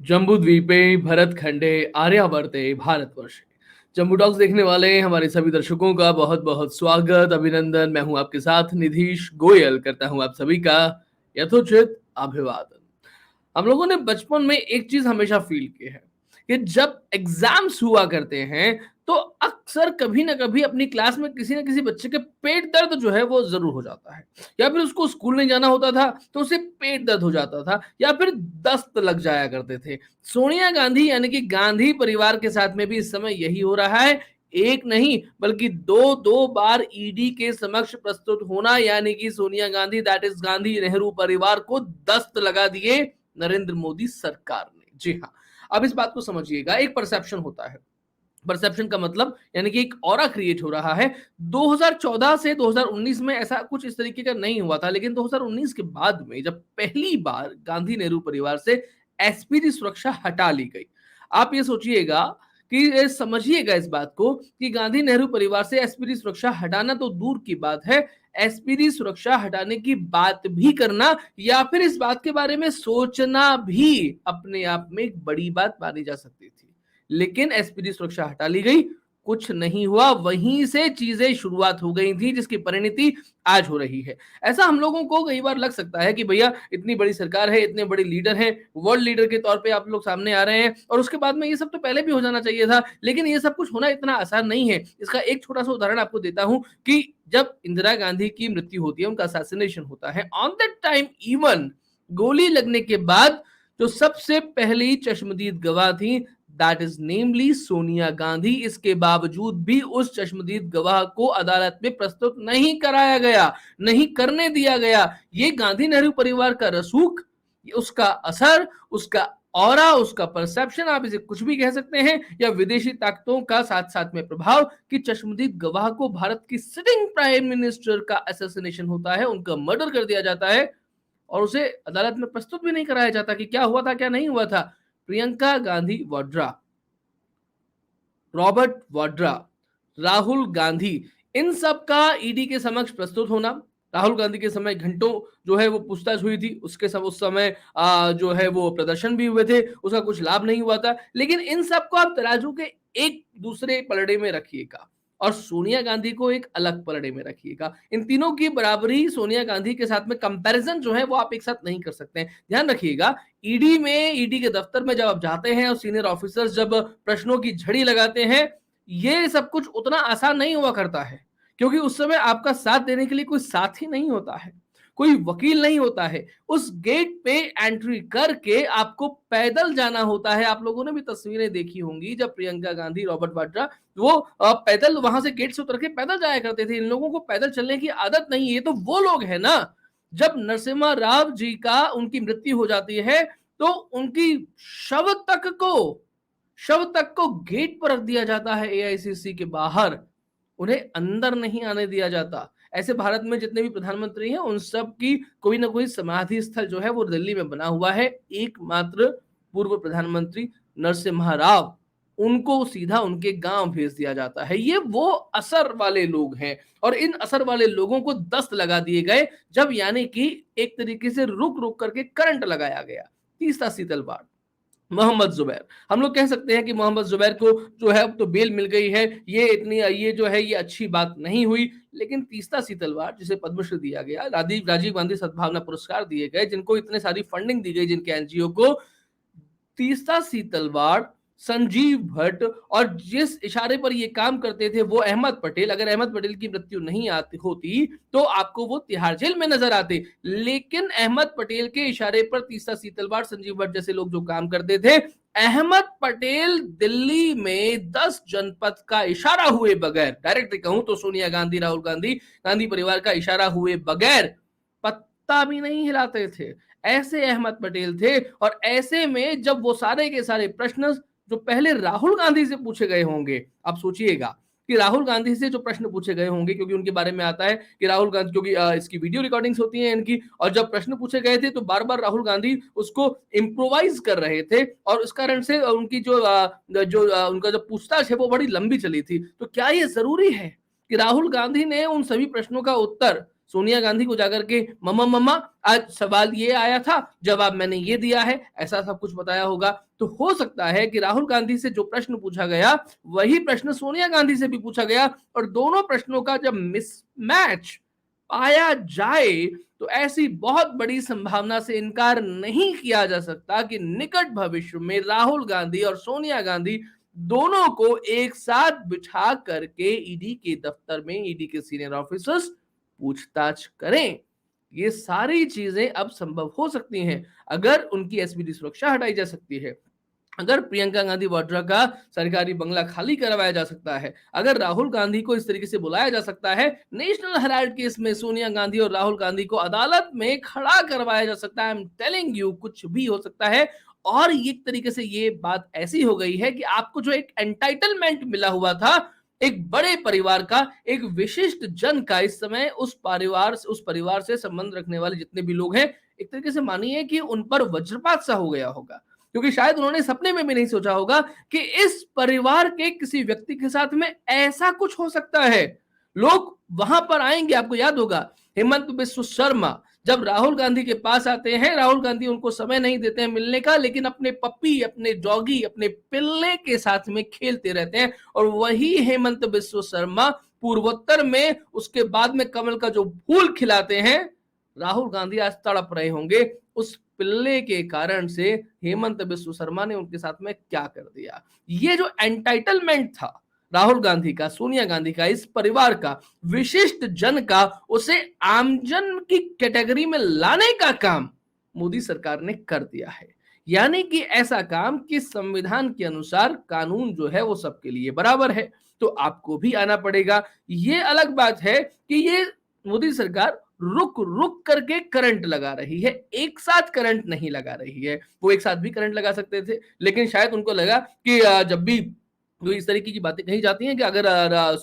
जम्बूद्वीपे भरतखंडे आर्यावर्ते भारतवर्षे। जम्बू टॉक्स देखने वाले हमारे सभी दर्शकों का बहुत बहुत स्वागत, अभिनंदन। मैं हूं आपके साथ निधीश गोयल, करता हूं आप सभी का यथोचित अभिवादन। हम लोगों ने बचपन में एक चीज हमेशा फील की है कि जब एग्जाम्स हुआ करते हैं तो अक्सर कभी ना कभी अपनी क्लास में किसी ना किसी बच्चे के पेट दर्द जो है वो जरूर हो जाता है, या फिर उसको स्कूल नहीं जाना होता था तो उसे पेट दर्द हो जाता था, या फिर दस्त लग जाया करते थे। सोनिया गांधी यानी कि गांधी परिवार के साथ में भी इस समय यही हो रहा है। एक नहीं बल्कि दो दो बार ईडी के समक्ष प्रस्तुत होना, यानी कि सोनिया गांधी दैट इज गांधी नेहरू परिवार को दस्त लगा दिए नरेंद्र मोदी सरकार ने। जी हाँ, अब इस बात को समझिएगा। एक परसेप्शन होता है, परसेप्शन का मतलब यानी कि एक ऑरा क्रिएट हो रहा है। 2014 से 2019 में ऐसा कुछ इस तरीके का नहीं हुआ था, लेकिन 2019 के बाद में जब पहली बार गांधी नेहरू परिवार से एसपीजी सुरक्षा हटा ली गई, आप ये सोचिएगा कि समझिएगा इस बात को कि गांधी नेहरू परिवार से एसपीजी सुरक्षा हटाना तो दूर की बात है, एसपीजी सुरक्षा हटाने की बात भी करना या फिर इस बात के बारे में सोचना भी अपने आप में एक बड़ी बात मानी जा सकती थी। लेकिन एसपीजी सुरक्षा हटा ली गई, कुछ नहीं हुआ, वहीं से चीजें शुरुआत हो गई थी जिसकी परिणति आज हो रही है। ऐसा हम लोगों को कई बार लग सकता है कि भैया इतनी बड़ी सरकार है, इतने बड़े लीडर हैं, वर्ल्ड लीडर के तौर पे आप लोग सामने आ रहे हैं और उसके बाद में ये सब तो पहले भी हो जाना चाहिए था, लेकिन ये सब कुछ होना इतना आसान नहीं है। इसका एक छोटा सा उदाहरण आपको देता हूं कि जब इंदिरा गांधी की मृत्यु होती है, उनका असैसिनेशन होता है, ऑन दैट टाइम इवन गोली लगने के बाद जो सबसे पहली चश्मदीद गवाह थी दैट इज नेमली सोनिया गांधी। इसके बावजूद भी उस चश्मदीद गवाह को अदालत में प्रस्तुत नहीं कराया गया, नहीं करने दिया गया। ये गांधी नेहरू परिवार का रसूख, उसका असर, उसका ऑरा, उसका परसेप्शन, आप इसे कुछ भी कह सकते हैं, या विदेशी ताकतों का साथ साथ में प्रभाव कि चश्मदीद गवाह को भारत की सिटिंग प्राइम मिनिस्टर का असैसिनेशन होता है, उनका मर्डर कर दिया जाता है और उसे अदालत में प्रस्तुत भी नहीं कराया जाता कि क्या हुआ था क्या नहीं हुआ था। प्रियंका गांधी वाड्रा, रॉबर्ट वाड्रा, राहुल गांधी, इन सब का ईडी के समक्ष प्रस्तुत होना। राहुल गांधी के समय घंटों जो है वो पूछताछ हुई थी, उसके सब उस समय जो है वो प्रदर्शन भी हुए थे, उसका कुछ लाभ नहीं हुआ था। लेकिन इन सब को आप तराजू के एक दूसरे पलड़े में रखिएगा और सोनिया गांधी को एक अलग पलड़े में रखिएगा। इन तीनों की बराबरी सोनिया गांधी के साथ में कंपैरिजन जो है वो आप एक साथ नहीं कर सकते हैं। ध्यान रखिएगा, ईडी में, ईडी के दफ्तर में जब आप जाते हैं और सीनियर ऑफिसर्स जब प्रश्नों की झड़ी लगाते हैं, ये सब कुछ उतना आसान नहीं हुआ करता है, क्योंकि उस समय आपका साथ देने के लिए कोई साथी नहीं होता है, कोई वकील नहीं होता है। उस गेट पे एंट्री करके आपको पैदल जाना होता है। आप लोगों ने भी तस्वीरें देखी होंगी जब प्रियंका गांधी, रॉबर्ट वाड्रा वो पैदल वहां से गेट से उतर के पैदल जाया करते थे। इन लोगों को पैदल चलने की आदत नहीं है। ये तो वो लोग हैं ना, जब नरसिम्हा राव जी का उनकी मृत्यु हो जाती है तो उनकी शव तक को शव तक को गेट पर रख दिया जाता है एआईसीसी के बाहर, उन्हें अंदर नहीं आने दिया जाता। ऐसे भारत में जितने भी प्रधानमंत्री हैं उन सब की कोई ना कोई समाधि स्थल जो है वो दिल्ली में बना हुआ है। एकमात्र पूर्व प्रधानमंत्री नरसिम्हा राव, उनको सीधा उनके गांव भेज दिया जाता है। ये वो असर वाले लोग हैं और इन असर वाले लोगों को दस्त लगा दिए गए जब, यानी कि एक तरीके से रुक रुक करके करंट लगाया गया। तीसरा शीतल बाढ़, मोहम्मद जुबैर, हम लोग कह सकते हैं कि मोहम्मद जुबैर को जो है अब तो बेल मिल गई है, ये जो है ये अच्छी बात नहीं हुई। लेकिन तीस्ता सीतलवाड़ जिसे पद्मश्री दिया गया, राजीव गांधी सद्भावना पुरस्कार दिए गए, जिनको इतने सारी फंडिंग दी गई जिनके एनजीओ को, तीस्ता सीतलवाड़, संजीव भट्ट और जिस इशारे पर ये काम करते थे वो अहमद पटेल, अगर अहमद पटेल की मृत्यु नहीं आती होती तो आपको वो तिहाड़ जेल में नजर आते। लेकिन अहमद पटेल के इशारे पर तीस्ता सीतलवाड़, संजीव भट्ट जैसे लोग जो काम करते थे, अहमद पटेल दिल्ली में 10 जनपद का इशारा हुए बगैर, डायरेक्टली कहूं तो सोनिया गांधी, राहुल गांधी, गांधी परिवार का इशारा हुए बगैर पत्ता भी नहीं हिलाते थे। ऐसे अहमद पटेल थे। और ऐसे में जब वो सारे के सारे प्रश्न जो पहले राहुल गांधी से पूछे गए होंगे, आप सोचिएगा कि राहुल गांधी से जो प्रश्न पूछे गए होंगे, क्योंकि उनके बारे में आता है कि राहुल गांधी, क्योंकि इसकी वीडियो रिकॉर्डिंग्स होती हैं इनकी, और जब प्रश्न पूछे गए थे तो बार बार राहुल गांधी उसको इम्प्रोवाइज कर रहे थे और इस कारण से उनकी उनका जो पूछताछ है वो बड़ी लंबी चली थी। तो क्या ये जरूरी है कि राहुल गांधी ने उन सभी प्रश्नों का उत्तर सोनिया गांधी को जाकर के मम्मा मम्मा आज सवाल ये आया था, जवाब मैंने ये दिया है, ऐसा सब कुछ बताया होगा। तो हो सकता है कि राहुल गांधी से जो प्रश्न पूछा गया वही प्रश्न सोनिया गांधी से भी पूछा गया, और दोनों प्रश्नों का जब मिसमैच पाया जाए तो ऐसी बहुत बड़ी संभावना से इनकार नहीं किया जा सकता कि निकट भविष्य में राहुल गांधी और सोनिया गांधी दोनों को एक साथ बिठा करके ईडी के दफ्तर में ईडी के सीनियर ऑफिसर्स पूछताछ करें। ये सारी चीजें अब संभव हो सकती हैं अगर उनकी एसपीडी सुरक्षा हटाई जा सकती है, अगर प्रियंका गांधी वाड्रा का सरकारी बंगला खाली करवाया जा सकता है, अगर राहुल गांधी को इस तरीके से बुलाया जा सकता है, नेशनल हेराल्ड केस में सोनिया गांधी और राहुल गांधी को अदालत में खड़ा करवाया जा सकता है। आई एम टेलिंग यू, कुछ भी हो सकता है। और एक तरीके से ये बात ऐसी हो गई है कि आपको जो एक एंटाइटलमेंट मिला हुआ था एक बड़े परिवार का, एक विशिष्ट जन का, इस समय उस परिवार से संबंध रखने वाले जितने भी लोग हैं, एक तरीके से मानिए कि उन पर वज्रपात सा हो गया होगा, क्योंकि शायद उन्होंने सपने में भी नहीं सोचा होगा कि इस परिवार के किसी व्यक्ति के साथ में ऐसा कुछ हो सकता है। लोग वहां पर आएंगे, आपको याद होगा हेमंत बिस्व शर्मा जब राहुल गांधी के पास आते हैं, राहुल गांधी उनको समय नहीं देते हैं मिलने का, लेकिन अपने पप्पी, अपने डॉगी, अपने पिल्ले के साथ में खेलते रहते हैं। और वही हेमंत बिस्व शर्मा पूर्वोत्तर में उसके बाद में कमल का जो फूल खिलाते हैं, राहुल गांधी आज तड़प रहे होंगे उस पिल्ले के कारण से हेमंत बिस्व शर्मा ने उनके साथ में क्या कर दिया। ये जो एंटाइटलमेंट था राहुल गांधी का, सोनिया गांधी का, इस परिवार का, विशिष्ट जन का, उसे आमजन की कैटेगरी में लाने का काम मोदी सरकार ने कर दिया है। यानी कि ऐसा काम कि संविधान के अनुसार कानून जो है वो सबके लिए बराबर है, तो आपको भी आना पड़ेगा। ये अलग बात है कि ये मोदी सरकार रुक रुक करके करंट लगा रही है, एक साथ करंट नहीं लगा रही है। वो एक साथ भी करंट लगा सकते थे, लेकिन शायद उनको लगा कि जब भी तो इस तरीके की बातें कही जाती हैं कि अगर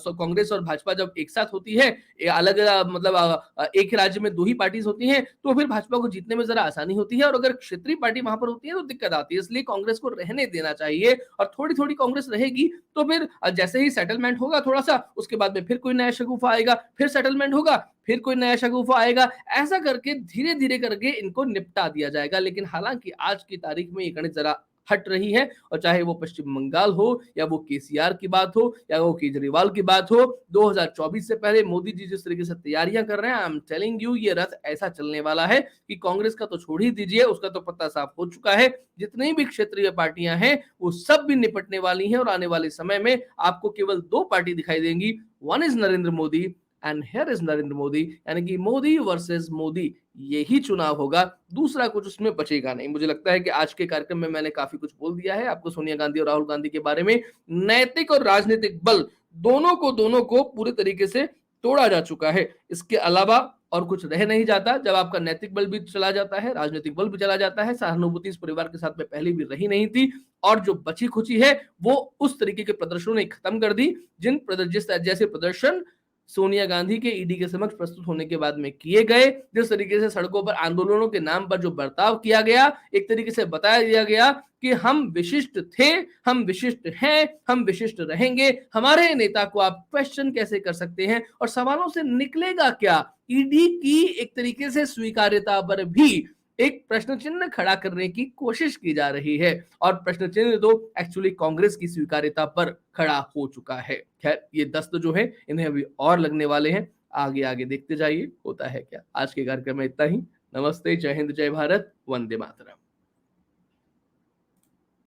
कांग्रेस और भाजपा जब एक साथ होती है, अलग मतलब एक ही राज्य में दो ही पार्टीज होती हैं, तो फिर भाजपा को जीतने में जरा आसानी होती है, और अगर क्षेत्रीय पार्टी वहां पर होती है तो दिक्कत आती है। इसलिए कांग्रेस को रहने देना चाहिए, और थोड़ी थोड़ी कांग्रेस रहेगी तो फिर जैसे ही सेटलमेंट होगा थोड़ा सा, उसके बाद में फिर कोई नया शगुफा आएगा, फिर सेटलमेंट होगा, फिर कोई नया शगुफा आएगा, ऐसा करके धीरे धीरे करके इनको निपटा दिया जाएगा। लेकिन हालांकि आज की तारीख में ये गणित जरा हट रही है, और चाहे वो पश्चिम बंगाल हो, या वो केसीआर की बात हो, या वो केजरीवाल की बात हो, 2024 से पहले मोदी जी जिस तरीके से तैयारियां कर रहे हैं, आई एम टेलिंग यू, ये रथ ऐसा चलने वाला है कि कांग्रेस का तो छोड़ ही दीजिए, उसका तो पत्ता साफ हो चुका है। जितनी भी क्षेत्रीय पार्टियां हैं वो सब भी निपटने वाली हैं, और आने वाले समय में आपको केवल दो पार्टी दिखाई देंगी, one is Narendra Modi and here is Narendra Modi, यानी कि मोदी वर्सेस मोदी, यही चुनाव होगा, दूसरा कुछ उसमें बचेगा नहीं। मुझे लगता है कि आज के कार्यक्रम में मैंने काफी कुछ बोल दिया है आपको सोनिया गांधी और राहुल गांधी के बारे में। नैतिक और राजनीतिक बल दोनों को पूरे तरीके से तोड़ा जा चुका है। इसके अलावा और कुछ रह नहीं जाता। जब आपका नैतिक बल भी चला जाता है, राजनीतिक बल भी चला जाता है, सहानुभूति इस परिवार के साथ में पहले भी रही नहीं थी, और जो बची खुची है वो उस तरीके के प्रदर्शनों ने खत्म कर दी, जिस जैसे प्रदर्शन सोनिया गांधी के ईडी के समक्ष प्रस्तुत होने के बाद में किए गए, जिस तरीके से सड़कों पर आंदोलनों के नाम पर जो बर्ताव किया गया, एक तरीके से बताया दिया गया कि हम विशिष्ट थे, हम विशिष्ट हैं, हम विशिष्ट रहेंगे, हमारे नेता को आप क्वेश्चन कैसे कर सकते हैं, और सवालों से निकलेगा क्या। ईडी की एक तरीके से स्वीकार्यता पर भी एक प्रश्न चिन्ह खड़ा करने की कोशिश की जा रही है, और प्रश्न चिन्ह तो एक्चुअली कांग्रेस की स्वीकार्यता पर खड़ा हो चुका है। खैर, ये दस्त जो है इन्हें अभी और लगने वाले हैं, आगे आगे देखते जाइए होता है क्या। आज के कार्यक्रम में इतना ही। नमस्ते, जय हिंद, जय भारत, वंदे मातरम।